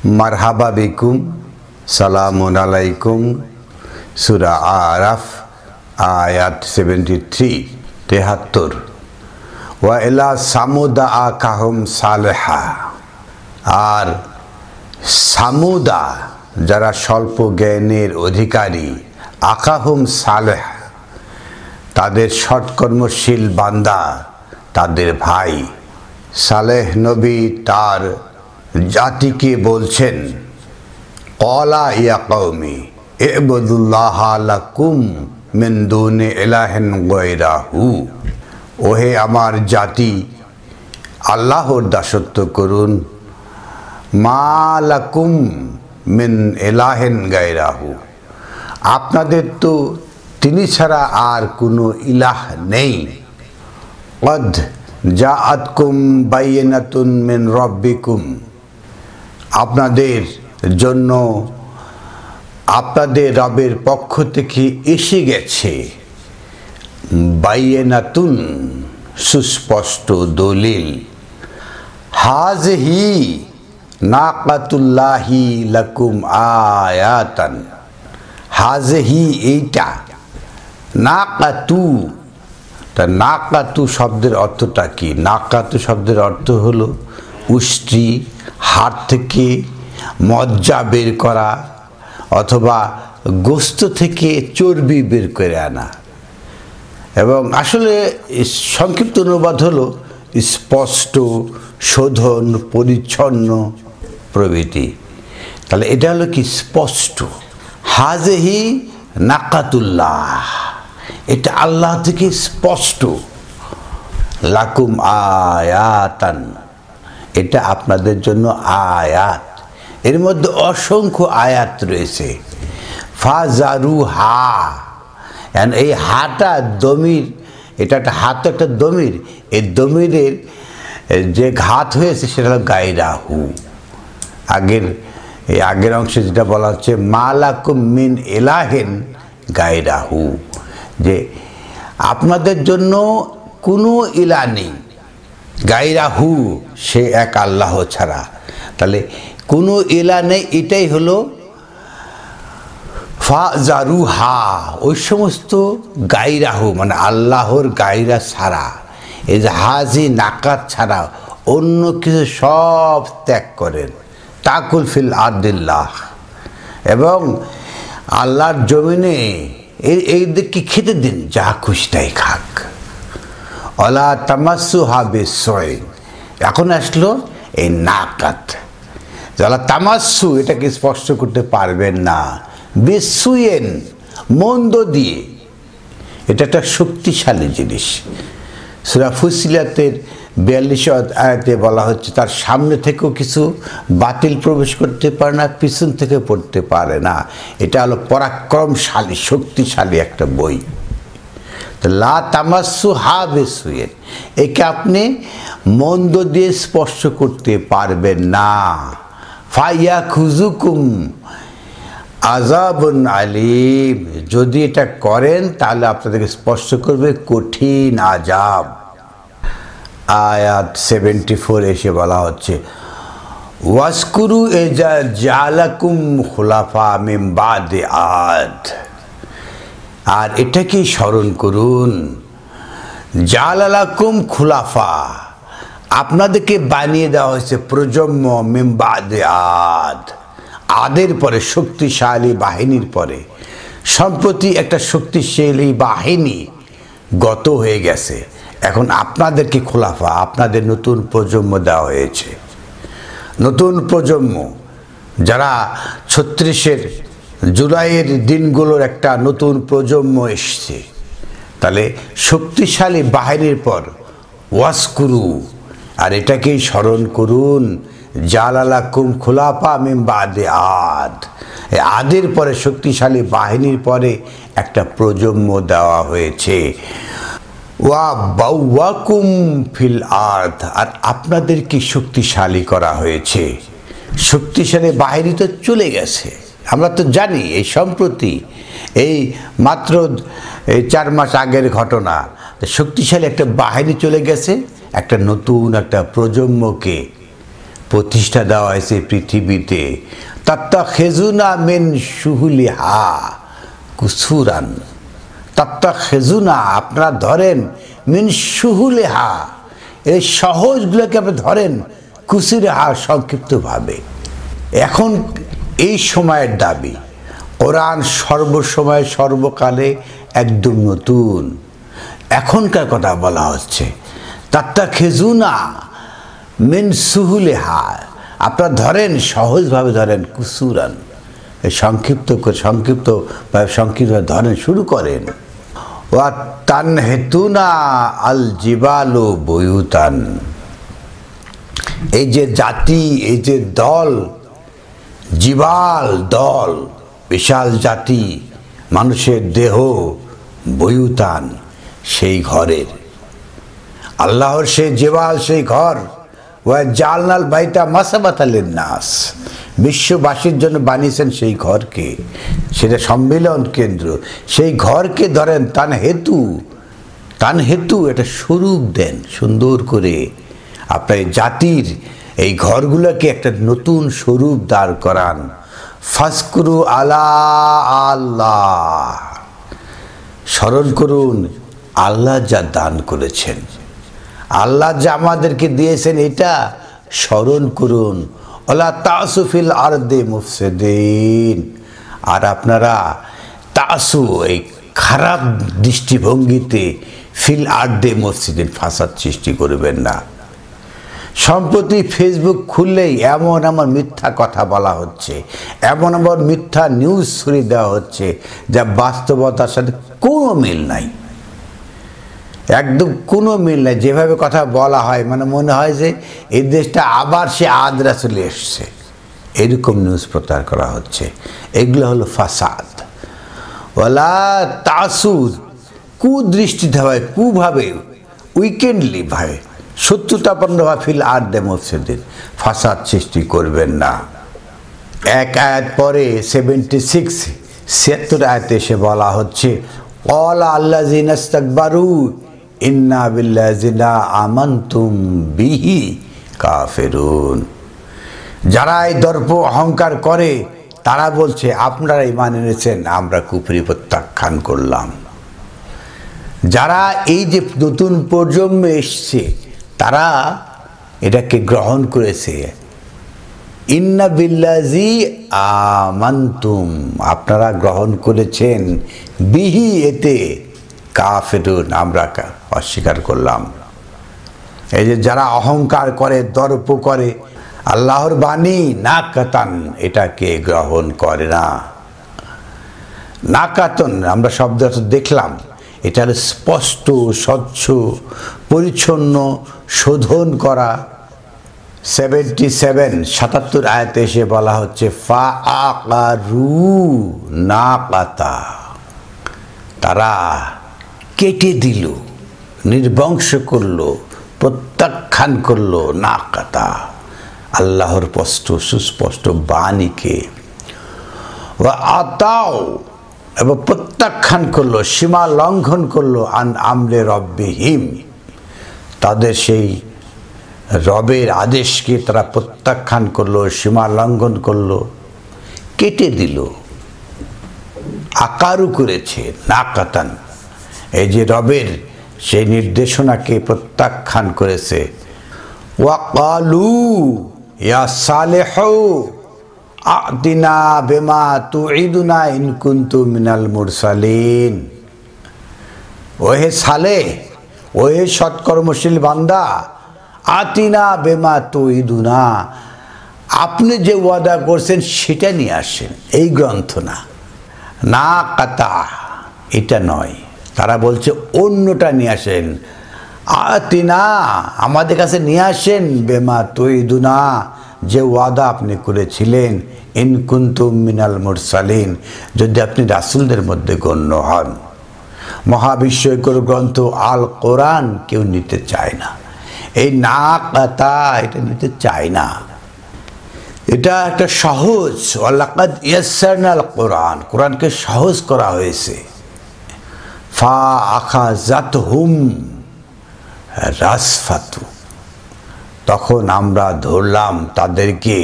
মারহাবা বিকুম, সালামুন আলাইকুম। সূরা আরাফ আয়াত 73। ওয়া ইলা সামুদা আকাহুম সালেহা। আর সামুদা যারা স্বল্প জ্ঞানের অধিকারী, আকাহুম সালেহ তাদের সৎকর্মশীল বান্দা, তাদের ভাই সালেহ নবী তার জাতিকে বলছেন, ক্বালা ইয়া কওমি ইবুদুল্লাহা লাকুম মিন দুনি ইলাহিন গায়রাহু। ওহে আমার জাতি, আল্লাহর দাসত্ব করুন। মা লাকুম মিন ইলাহিন গায়রাহু, আপনাদের তো তিনি ছাড়া আর কোনো ইলাহ নেই। কদ জাআতকুম বাইয়িনাতুন মিন রাব্বিকুম, আপনাদের জন্য আপনাদের রবের পক্ষ থেকে এসে গেছে বাইয়িনাতুন, সুস্পষ্ট দলিল। হাযিহি নাকাতুল্লাহি লাকুম আয়াতান। হাযিহি এইটা, নাকাতু, তা নাকাতু শব্দের অর্থটা কি? নাকাতু শব্দের অর্থ হলো উষ্ট্রি, হাড় থেকে মজ্জা বের করা অথবা গোস্ত থেকে চর্বি বের করে আনা। এবং আসলে সংক্ষিপ্ত অনুবাদ হলো স্পষ্ট, শোধন, পরিচ্ছন্ন প্রভৃতি। তাহলে এটা হলো কি? স্পষ্ট। হাযিহি নাকাতুল্লাহ, এটা আল্লাহ থেকে স্পষ্ট। লাকুম আয়াতান, এটা আপনাদের জন্য আয়াত। এর মধ্যে অসংখ্য আয়াত রয়েছে। ফাজারুহা, এই হাটা দমির, এটা একটা হাত, একটা দমির। এই দমিরের যে ঘাত হয়েছে সেটা হলো গায়রাহু। আগের অংশে যেটা বলা হচ্ছে মা লাকুম মিন ইলাহিন গায়রাহু, যে আপনাদের জন্য কোনো ইলাহ নেই, গায়রাহু সে এক আল্লাহ ছাড়া। তাহলে কোনো ইলাহ নেই, এটাই হলো ফাজারুহা। ওই সমস্ত গায়রাহু মানে আল্লাহর গায়রা ছাড়া, এই যে হাজি নাকাত ছাড়া অন্য কিছু সব ত্যাগ করেন। তাকুল ফিল আরদিল্লাহ, এবং আল্লাহর জমিনে এই দিককে খেতে দিন, যা খুশি তাই খাক। ওয়ালা তামাসসুহা বিসসুইন, এখন আসলো এই নাকাত। যারা তামাসসু, এটাকে স্পর্শ করতে পারবেন না। বিসসুইন, মন্দ দিয়ে। এটা একটা শক্তিশালী জিনিস। সূরা ফুসিলাতের 42 আয়াতে বলা হচ্ছে তার সামনে থেকেও কিছু বাতিল প্রবেশ করতে পারে না, পিছন থেকে পড়তে পারে না। এটা হলো পরাক্রমশালী, শক্তিশালী একটা বই। লা তামাসসুহা বিসসুইন, একে আপনি মন্দ দিয়ে স্পর্শ করতে পারবেন না। ফায়াখুযুকুম আযাবুন আলীম, যদি এটা করেন তাহলে আপনাদেরকে স্পর্শ করবে কঠিন আযাব। আয়াত 74 এসে বলা হচ্ছে ওয়াসকুরু ইযা জাআলাকুম খুলাফা মিন বাদি আদ। আর এটাকে স্মরণ করুন, জাআলাকুম খুলাফা, আপনাদেরকে বানিয়ে দেওয়া হয়েছে প্রজন্ম, মিন বাদি আদ, আদের পরে, শক্তিশালী বাহিনীর পরে। সম্প্রতি একটা শক্তিশালী বাহিনী গত হয়ে গেছে, এখন আপনাদেরকে খোলাফা, আপনাদের নতুন প্রজন্ম দেওয়া হয়েছে। নতুন প্রজন্ম যারা 36 জুলাইয়ের দিনগুলোর একটা নতুন প্রজন্ম এসছে। তাহলে শক্তিশালী বাহিনীর পর ওয়াসকুরু, আর এটাকেই স্মরণ করুন, জালালাকুম খুলাফা মিন বাদি আদ, আদের পরে শক্তিশালী বাহিনীর পরে একটা প্রজন্ম দেওয়া হয়েছে। ওয়া বাওয়াকুম ফিল আরদ, আর আপনাদেরকে শক্তিশালী করা হয়েছে। শক্তিশালী বাহিনী তো চলে গেছে, আমরা তো জানি। এই সম্প্রতি, এই মাত্র 4 মাস আগের ঘটনা, শক্তিশালী একটা বাহিনী চলে গেছে, একটা নতুন একটা প্রজন্মকে প্রতিষ্ঠা দেওয়া হয়েছে পৃথিবীতে। তাত্তাখিজুনা মিন সুহুলিহা কুসুরান, তাত্তাখিজুনা আপনারা ধরেন, মিন সুহুলিহা এই সহজগুলোকে আপনি ধরেন, কুসুরিহা সংক্ষিপ্তভাবে। এখন এই সময়ের দাবি, কোরআন সর্বসময় সর্বকালে একদম নতুন, এখনকার কথা বলা হচ্ছে। তাত্তাখিজুনা মিন সুহুলিহা আপনারা ধরেন, সহজভাবে ধরেন, কুসুরান সংক্ষিপ্তভাবে ধরেন, শুরু করেন। ওয়া তানহিতুনা আল জিবালু বুয়ুতান, এই যে জাতি, এই যে দল, জিবাল দল, বিশাল জাতি, মানুষের দেহ, বুয়ুতান সেই ঘরের, আল্লাহর সেই জিবাল, সেই ঘর। ওয়া জালনাল বাইতা মাসাবাতাল লিন্নাস, বিশ্ববাসীর জন্য বানিয়েছেন সেই ঘরকে, সেটা সম্মেলন কেন্দ্র। সেই ঘরকে ধরেন তান হেতু এটা স্বরূপ দেন সুন্দর করে। আপনার জাতির এই ঘরগুলোকে একটা নতুন স্বরূপ দাঁড় করান। ফাজকুরু আলা আল্লাহ, স্মরণ করুন আল্লাহ যা দান করেছেন, আল্লাহ যা আমাদেরকে দিয়েছেন, এটা স্মরণ করুন। ওয়ালা তাসু ফিল আরদি মুফসিদিন, আর আপনারা তাসু এই খারাপ দৃষ্টিভঙ্গিতে ফিল আরদি মুফসিদিন ফাসাদ সৃষ্টি করবেন না। সম্প্রতি ফেসবুক খুললেই এমন এমন মিথ্যা কথা বলা হচ্ছে, এমন এমন মিথ্যা নিউজ ছড়িয়ে দেওয়া হচ্ছে যা বাস্তবতার সাথে কোনো মিল নাই, একদম কোনো মিল নাই। যেভাবে কথা বলা হয়, মানে মনে হয় যে এই দেশটা আবার সে আদ্রা চলে এসছে, এরকম নিউজ প্রচার করা হচ্ছে। এগুলো হলো ফাসাদ। ওয়ালা তাসুদ, কুদৃষ্টিতে হয়, কুভাবে, উইকেন্ডলি ভাবে, শত্রুতাপন্নভাবে ফিল আরদে মুফসিদিন, ফাসাদ সৃষ্টি করবেন না। এক আয়াত পরে 76 আয়াতে এসে বলা হচ্ছে, ক্বালা আল্লাযিনা ইসতাকবারু ইন্না বিল্লাযিনা আমানতুম বিহি কাফিরুন, যারা এই দর্প অহংকার করে তারা বলছে আপনারা ঈমান এনেছেন, আমরা কুফরি প্রত্যাখ্যান করলাম। যারা এই যে নতুন প্রজন্ম এসছে তারা এটাকে গ্রহণ করেছে। ইন্না বিল্লাযি আমানতুম, আপনারা গ্রহণ করেছেন, বিহি এতে, কাফিরুন আমরা অস্বীকার করলাম। এই যে যারা অহংকার করে, দর্প করে, আল্লাহর বাণী নাকাতান এটাকে গ্রহণ করে না। নাকাতন আমরা শব্দ দেখলাম, এটা স্পষ্ট, স্বচ্ছ, পরিচ্ছন্ন, শোধন করা। 77 আয়াতে এসে বলা হচ্ছে ফা আকারু নাকাতা, তারা কেটে দিল, নির্বংশ করলো, প্রত্যাখ্যান করলো নাকাতা, আল্লাহর সুস্পষ্ট বাণীকে। ওয়া আতাও, এবং প্রত্যাখ্যান করলো, সীমা লঙ্ঘন করলো, আন আমরে রব্বিহিম, তাদের সেই রবের আদেশকে তারা প্রত্যাখ্যান করলো, সীমা লঙ্ঘন করলো, কেটে দিল, আকারু করেছে নাকাতান, এই যে রবের সেই নির্দেশনাকে প্রত্যাখ্যান করেছে। ওয়া ক্বালু ইয়া সালেহু আতিনা বিমা তুইদুনা ইন কুনতু মিনাল মুরসালিন, ওহে সালেহ, ওহে সৎকর্মশীল বান্দা, আতিনা বেমা তুইদুনা, আপনি যে ওয়াদা করছেন সেটা নিয়ে আসেন, এই গ্রন্থ না, না কাতা এটা নয়। তারা বলছে অন্যটা নিয়ে আসেন, আতিনা আমাদের কাছে নিয়ে আসেন, বেমা তুইদুনা যে ওয়াদা আপনি করেছিলেন, ইন কুনতুম মিনাল মুরসালিন যদি আপনি রাসূলদের মধ্যে গণ্য হন। মহাবিশ্বকর গ্রন্থ আল কোরআন কেউ নিতে চায় না, এই না কাতা এটা নিতে চায় না। এটা একটা সহজ, ওয়ালাকাদ ইয়াসসারনাল কোরআন, কোরআনকে সহজ করা হয়েছে। ফা আখাযাতহুম রাসফাতু, তখন আমরা ধরলাম তাদেরকে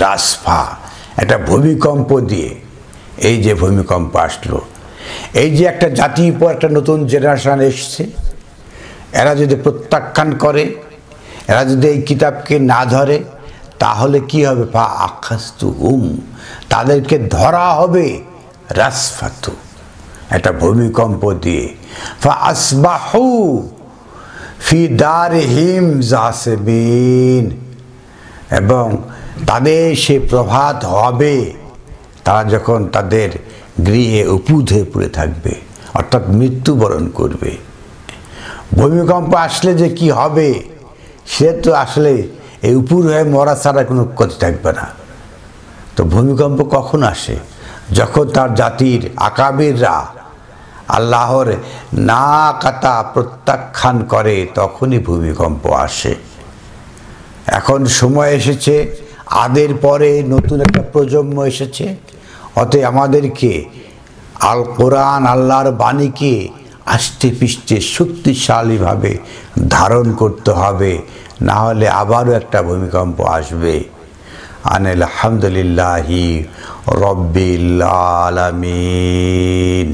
রাসফা, একটা ভূমিকম্প দিয়ে। এই যে ভূমিকম্প আসলো, এই যে একটা জাতির পর একটা নতুন জেনারেশন এসছে, এরা যদি প্রত্যাখ্যান করে, এরা যদি এই কিতাবকে না ধরে, তাহলে কি হবে? ফা আখাস্তু হুম, তাদেরকে ধরা হবে রাসফাতু, একটা ভূমিকম্প দিয়ে। ফা আসবাহু ফি দারিহিম জাসিমিন, এবং তাদের সে প্রভাত হবে, তারা যখন তাদের গৃহে উপুধ হয়ে পড়ে থাকবে, অর্থাৎ মৃত্যুবরণ করবে। ভূমিকম্প আসলে যে কি হবে, সে তো আসলে এই উপুর হয়ে মরা ছাড়া কোনো ক্ষতি থাকবে না। তো ভূমিকম্প কখন আসে? যখন তার জাতির আকাবিররা আল্লাহর না কাতা প্রত্যাখ্যান করে, তখনই ভূমিকম্প আসে। এখন সময় এসেছে, আদের পরে নতুন একটা প্রজন্ম এসেছে। অতএব আমাদেরকে আল কোরআন, আল্লাহর বাণীকে আস্তে পিষ্টে শক্তিশালীভাবে ধারণ করতে হবে, না হলে আবারও একটা ভূমিকম্প আসবে। আলহামদুলিল্লাহি রব্বিল আলামিন।